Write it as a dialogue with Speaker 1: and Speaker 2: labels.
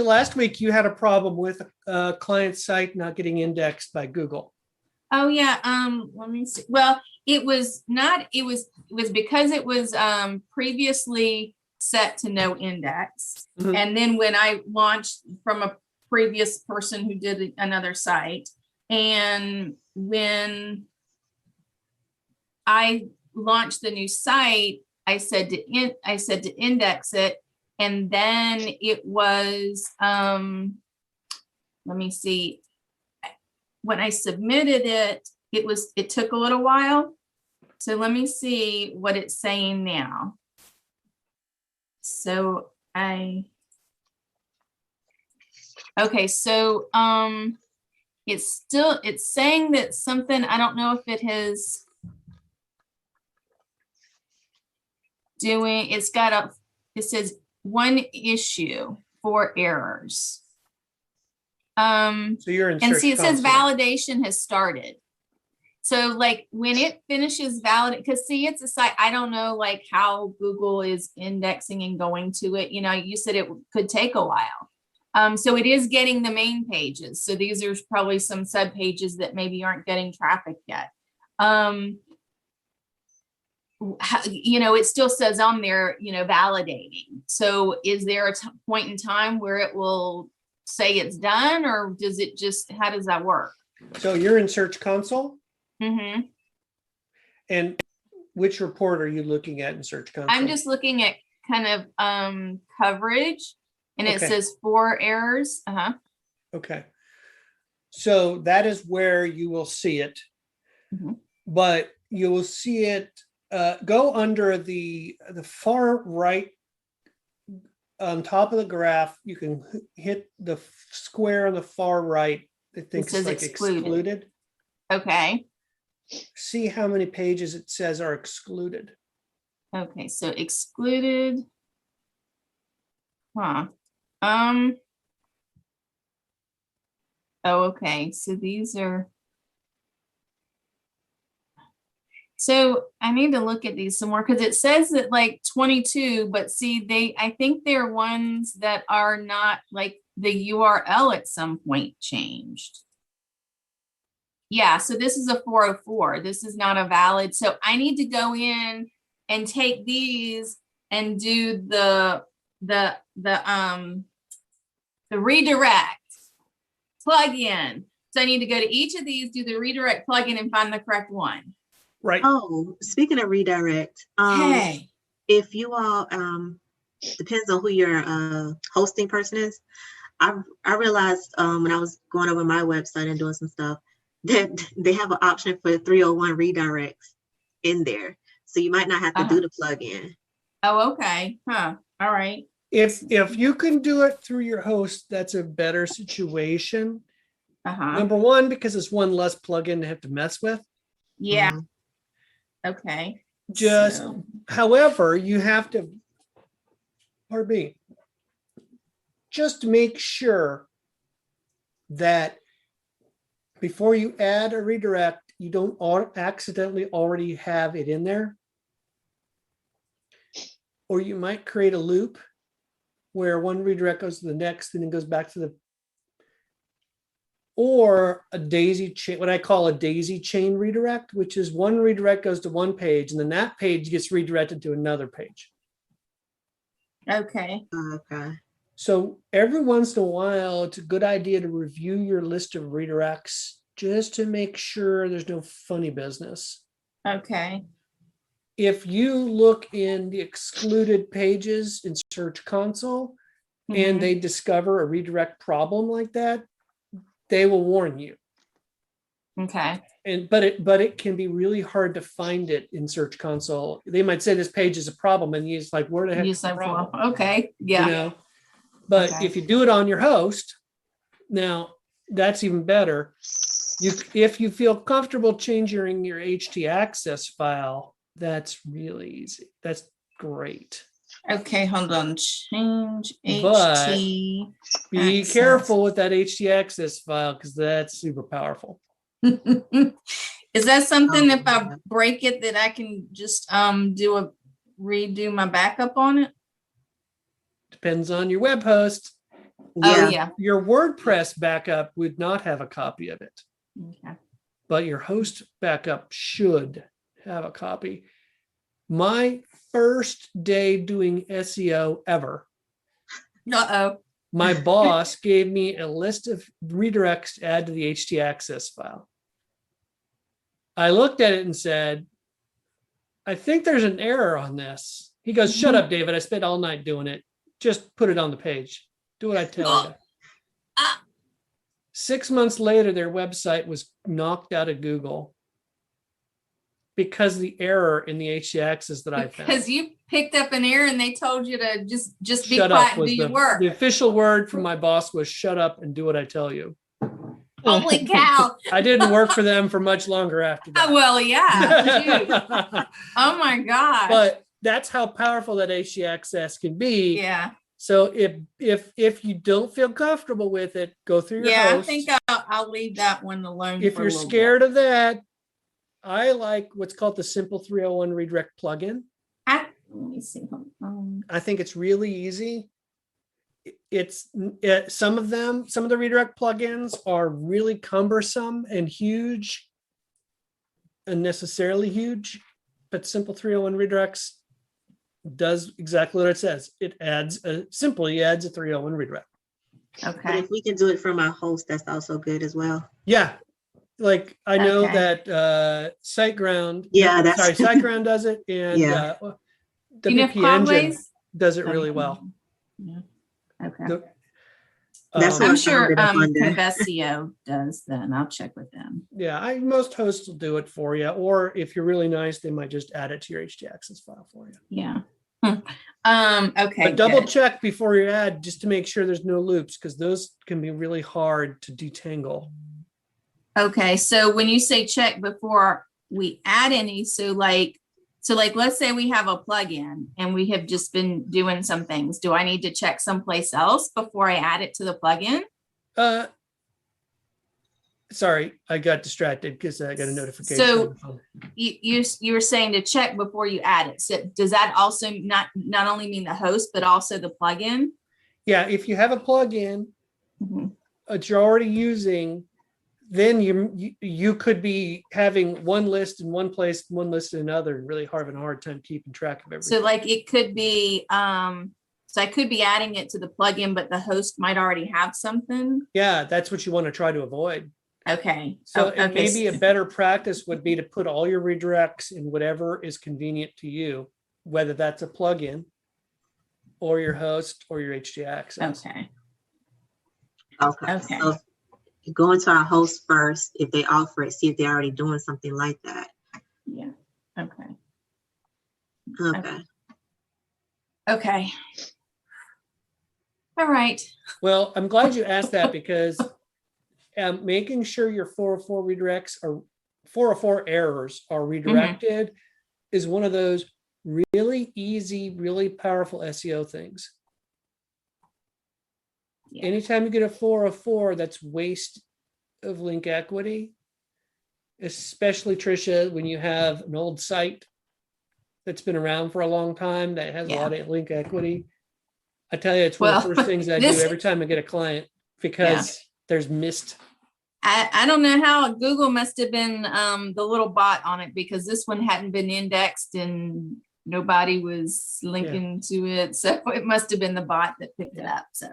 Speaker 1: Tricia, last week you had a problem with a client site not getting indexed by Google.
Speaker 2: Oh yeah. Let me see. Well, it was not, it was because it was previously set to no index.
Speaker 1: Mhm.
Speaker 2: And then when I launched from a previous person who did another site, and when I launched the new site, I said to index it, and then it was let me see. When I submitted it, it took a little while. So let me see what it's saying now. So okay, so it's saying that something, I don't know if it has it says 1 issue, 4 errors.
Speaker 1: So you're in
Speaker 2: And
Speaker 1: Search
Speaker 2: see, it says
Speaker 1: Console.
Speaker 2: validation has started. So like when it finishes validate, because see, it's a site, I don't know like how Google is indexing and going to it. You know, you said it could take a while. So it is getting the main pages. So these are probably some sub pages that maybe aren't getting traffic yet. You know, it still says on there, you know, validating. So is there a point in time where it will say it's done, or does it just, how does that work?
Speaker 1: So you're in Search Console?
Speaker 2: Mm-hmm.
Speaker 1: And which report are you looking at in Search Console?
Speaker 2: I'm just looking at kind of coverage, and it says 4 errors.
Speaker 1: Okay. So that is where you will see it.
Speaker 2: Mm-hmm.
Speaker 1: But you will see it go under the far right on top of the graph. You can hit the square on the far right. I think
Speaker 2: It says
Speaker 1: it's like
Speaker 2: excluded. Okay.
Speaker 1: See how many pages it says are excluded.
Speaker 2: Okay, so excluded. Huh. Oh, okay. So these are. So I need to look at these some more, because it says that like 22, but see, I think they're ones that are not, like the URL at some point changed. Yeah, so this is a 404. This is not a valid. So I need to go in and take these and do the redirect plugin. So I need to go to each of these, do the redirect plugin, and find the correct one.
Speaker 1: Right.
Speaker 3: Oh, speaking of redirect,
Speaker 2: Hey.
Speaker 3: if you all depends on who your hosting person is. I realized when I was going over my website and doing some stuff that they have an option for 301 redirects in there. So you might not have to do the plugin.
Speaker 2: Oh, okay. Huh. All right.
Speaker 1: If you can do it through your host, that's a better situation. Number one, because it's one less plugin to have to mess with.
Speaker 2: Yeah. Okay.
Speaker 1: However, you have to, pardon me, just make sure that before you add a redirect, you don't accidentally already have it in there. Or you might create a loop where one redirect goes to the next and then goes back to the, or a daisy chain, what I call a daisy chain redirect, which is one redirect goes to one page and then that page gets redirected to another page.
Speaker 2: Okay.
Speaker 3: Okay.
Speaker 1: So every once in a while, it's a good idea to review your list of redirects just to make sure there's no funny business.
Speaker 2: Okay.
Speaker 1: If you look in the excluded pages in Search Console and they discover a redirect problem like that, they will warn you.
Speaker 2: Okay.
Speaker 1: But it can be really hard to find it in Search Console. They might say this page is a problem, and you're like, where the heck is the problem?
Speaker 2: Okay. Yeah.
Speaker 1: You know? But if you do it on your host, now that's even better. If you feel comfortable changing your htaccess file, that's really easy. That's great.
Speaker 2: Okay, hold on. Change
Speaker 1: But
Speaker 2: HT.
Speaker 1: be careful with that htaccess file, because that's super powerful.
Speaker 2: Is that something if I break it that I can just redo my backup on it?
Speaker 1: Depends on your web host.
Speaker 2: Oh,
Speaker 3: Yeah.
Speaker 2: yeah.
Speaker 1: Your WordPress backup would not have a copy of it,
Speaker 2: Okay.
Speaker 1: but your host backup should have a copy. My first day doing SEO ever,
Speaker 2: Uh-oh.
Speaker 1: my boss gave me a list of redirects to add to the htaccess file. I looked at it and said, I think there's an error on this. He goes, shut up, David. I spent all night doing it. Just put it on the page. Do what I tell you.
Speaker 2: Ah.
Speaker 1: 6 months later, their website was knocked out of Google because of the error in the htaccess that I found.
Speaker 2: Because you picked up an error and they told you to just be
Speaker 1: Shut
Speaker 2: quiet
Speaker 1: up
Speaker 2: and
Speaker 1: was
Speaker 2: do your
Speaker 1: the
Speaker 2: work.
Speaker 1: official word from my boss was shut up and do what I tell you.
Speaker 2: Holy cow.
Speaker 1: I didn't work for them for much longer after that.
Speaker 2: Well, yeah. Shoot. Oh my gosh.
Speaker 1: But that's how powerful that htaccess can be.
Speaker 2: Yeah.
Speaker 1: So if you don't feel comfortable with it, go through your
Speaker 2: Yeah,
Speaker 1: host.
Speaker 2: I think I'll leave that one alone.
Speaker 1: If
Speaker 2: for a
Speaker 1: you're
Speaker 2: little
Speaker 1: scared
Speaker 2: bit.
Speaker 1: of that, I like what's called the Simple 301 redirect plugin.
Speaker 2: Let me see.
Speaker 1: I think it's really easy. Some of the redirect plugins are really cumbersome and huge, unnecessarily huge, but Simple 301 redirects does exactly what it says. It simply adds a 301 redirect.
Speaker 3: But
Speaker 2: Okay.
Speaker 3: if we can do it from our host, that's also good as well.
Speaker 1: Yeah. Like I know
Speaker 2: Okay.
Speaker 1: that SiteGround,
Speaker 3: Yeah, that's
Speaker 1: SiteGround does it, and
Speaker 3: Yeah.
Speaker 2: You know,
Speaker 1: WP Engine
Speaker 2: Podways?
Speaker 1: does it really well.
Speaker 2: Yeah. Okay.
Speaker 1: The-
Speaker 3: That's
Speaker 1: um,
Speaker 3: what
Speaker 2: I'm sure
Speaker 3: I found it up under.
Speaker 2: Convesio does then. I'll check with them.
Speaker 1: Yeah, most hosts will do it for you, or if you're really nice, they might just add it to your htaccess file for you.
Speaker 2: Yeah. Okay.
Speaker 1: But double
Speaker 2: good.
Speaker 1: check before you add, just to make sure there's no loops, because those can be really hard to detangle.
Speaker 2: Okay. So when you say check before we add any, so like, let's say we have a plugin and we have just been doing some things. Do I need to check someplace else before I add it to the plugin?
Speaker 1: Sorry, I got distracted because I got a notification.
Speaker 2: So-
Speaker 1: on the phone.
Speaker 2: You were saying to check before you add it. So does that also not only mean the host, but also the plugin?
Speaker 1: Yeah, if you have a plugin
Speaker 2: Mhm.
Speaker 1: that you're already using, then you could be having one list in one place, one list in another, and really having a hard time keeping track of everything.
Speaker 2: So like it could be, so I could be adding it to the plugin, but the host might already have something.
Speaker 1: Yeah, that's what you want to try to avoid.
Speaker 2: Okay.
Speaker 1: So
Speaker 2: Oh, okay.
Speaker 1: maybe a better practice would be to put all your redirects in whatever is convenient to you, whether that's a plugin or your host or your htaccess.
Speaker 2: Okay.
Speaker 3: Okay.
Speaker 2: Okay.
Speaker 3: So go into our host first. If they offer it, see if they're already doing something like that.
Speaker 2: Yeah. Okay.
Speaker 3: Okay.
Speaker 2: Okay. All right.
Speaker 1: Well, I'm glad you asked that because making sure your 404 redirects or 404 errors are redirected is one of those really easy, really powerful SEO things.
Speaker 2: Yeah.
Speaker 1: Anytime you get a 404, that's waste of link equity, especially Trisha, when you have an old site that's been around for a long time that has a lot of link equity. I tell you, it's one of the first things I do every time I get a client because there's missed.
Speaker 2: I don't know how Google must have been the little bot on it because this one hadn't been indexed and nobody was linking to it. So it must have been the bot that picked it up. So.